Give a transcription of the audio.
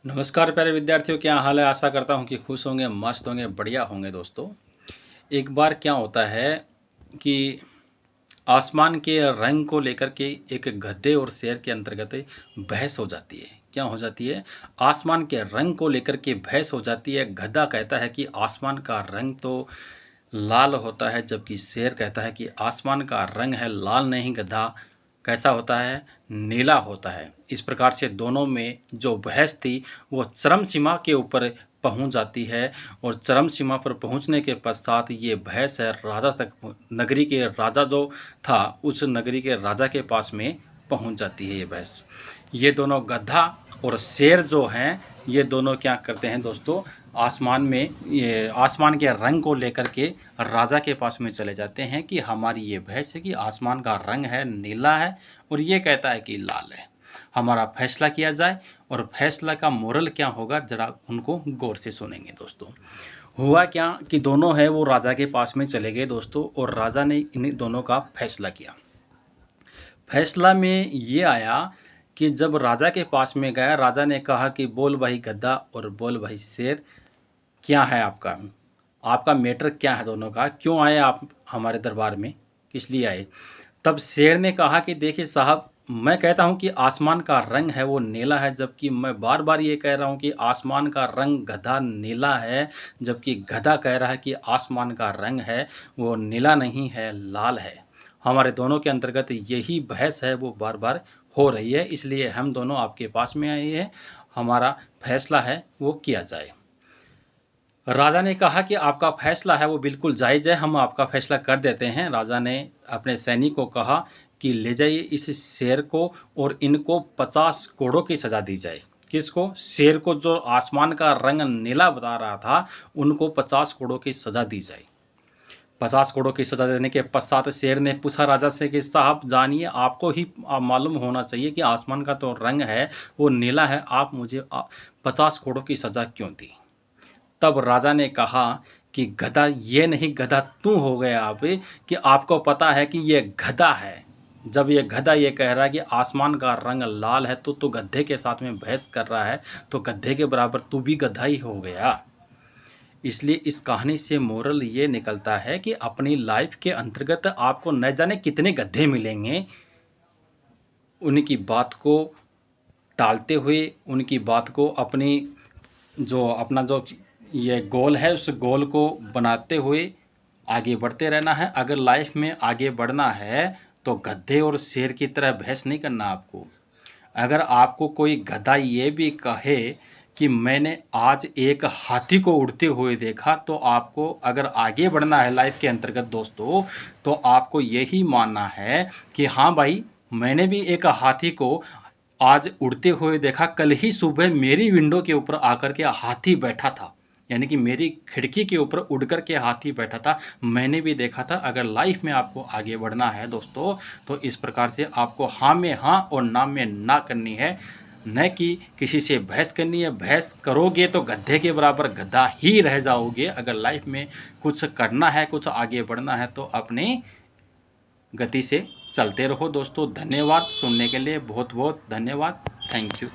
नमस्कार प्यारे विद्यार्थियों, क्या हाल है। आशा करता हूँ कि खुश होंगे, मस्त होंगे, बढ़िया होंगे। दोस्तों, एक बार क्या होता है कि आसमान के रंग को लेकर के एक गधे और शेर के अंतर्गत बहस हो जाती है। क्या हो जाती है? आसमान के रंग को लेकर के बहस हो जाती है। गधा कहता है कि आसमान का रंग तो लाल होता है, जबकि शेर कहता है कि आसमान का रंग है लाल नहीं गधा, कैसा होता है, नीला होता है। इस प्रकार से दोनों में जो बहस थी वो चरम सीमा के ऊपर पहुंच जाती है। और चरम सीमा पर पहुंचने के पश्चात ये बहस है राजा तक, नगरी के राजा जो था उस नगरी के राजा के पास में पहुंच जाती है ये बहस। ये दोनों गधा और शेर जो हैं, ये दोनों क्या करते हैं दोस्तों, आसमान में ये आसमान के रंग को लेकर के राजा के पास में चले जाते हैं कि हमारी ये बहस है कि आसमान का रंग है नीला है और ये कहता है कि लाल है, हमारा फैसला किया जाए। और फैसला का मोरल क्या होगा, जरा उनको गौर से सुनेंगे दोस्तों। हुआ क्या कि दोनों है वो राजा के पास में चले गए दोस्तों, और राजा ने इन दोनों का फैसला किया। फैसला में ये आया कि जब राजा के पास में गया, राजा ने कहा कि बोल भाई गद्दा और बोल भाई शेर, क्या है आपका आपका मैटर क्या है, दोनों का क्यों आए आप हमारे दरबार में, किस लिए आए। तब शेर ने कहा कि देखिए साहब, मैं कहता हूं कि आसमान का रंग है वो नीला है, जबकि मैं बार बार ये कह रहा हूं कि आसमान का रंग गधा नीला है, जबकि गधा कह रहा है कि आसमान का रंग है वो नीला नहीं है, लाल है। हमारे दोनों के अंतर्गत यही बहस है वो बार बार हो रही है, इसलिए हम दोनों आपके पास में आए हैं, हमारा फैसला है वो किया जाए। राजा ने कहा कि आपका फैसला है वो बिल्कुल जायज़ है, हम आपका फैसला कर देते हैं। राजा ने अपने सैनिक को कहा कि ले जाइए इस शेर को और इनको 50 कोड़ों की सज़ा दी जाए। किसको? शेर को, जो आसमान का रंग नीला बता रहा था, उनको 50 कोड़ों की सज़ा दी जाए। 50 कोड़ों की सज़ा देने के पश्चात शेर ने पूछा राजा से कि साहब जानिए, आपको ही मालूम होना चाहिए कि आसमान का तो रंग है वो नीला है, आप मुझे 50 कोड़ों की सज़ा क्यों दी। तब राजा ने कहा कि गधा ये नहीं, गधा तू हो गया आप, कि आपको पता है कि ये गधा है। जब ये गधा ये कह रहा है कि आसमान का रंग लाल है, तो गधे के साथ में बहस कर रहा है, तो गधे के बराबर तू भी गधा ही हो गया। इसलिए इस कहानी से मोरल ये निकलता है कि अपनी लाइफ के अंतर्गत आपको न जाने कितने गधे मिलेंगे, उनकी बात को टालते हुए, उनकी बात को अपना जो ये गोल है उस गोल को बनाते हुए आगे बढ़ते रहना है। अगर लाइफ में आगे बढ़ना है तो गधे और शेर की तरह बहस नहीं करना आपको। अगर आपको कोई गधा ये भी कहे कि मैंने आज एक हाथी को उड़ते हुए देखा, तो आपको अगर आगे बढ़ना है लाइफ के अंतर्गत दोस्तों, तो आपको यही मानना है कि हाँ भाई, मैंने भी एक हाथी को आज उड़ते हुए देखा। कल ही सुबह मेरी विंडो के ऊपर आकर के हाथी बैठा था, यानी कि मेरी खिड़की के ऊपर उड़ कर के हाथी बैठा था, मैंने भी देखा था। अगर लाइफ में आपको आगे बढ़ना है दोस्तों, तो इस प्रकार से आपको हाँ में हाँ और ना में ना करनी है, न कि किसी से बहस करनी है। बहस करोगे तो गधे के बराबर गधा ही रह जाओगे। अगर लाइफ में कुछ करना है, कुछ आगे बढ़ना है, तो अपनी गति से चलते रहो दोस्तों। धन्यवाद सुनने के लिए, बहुत बहुत धन्यवाद। Thank you.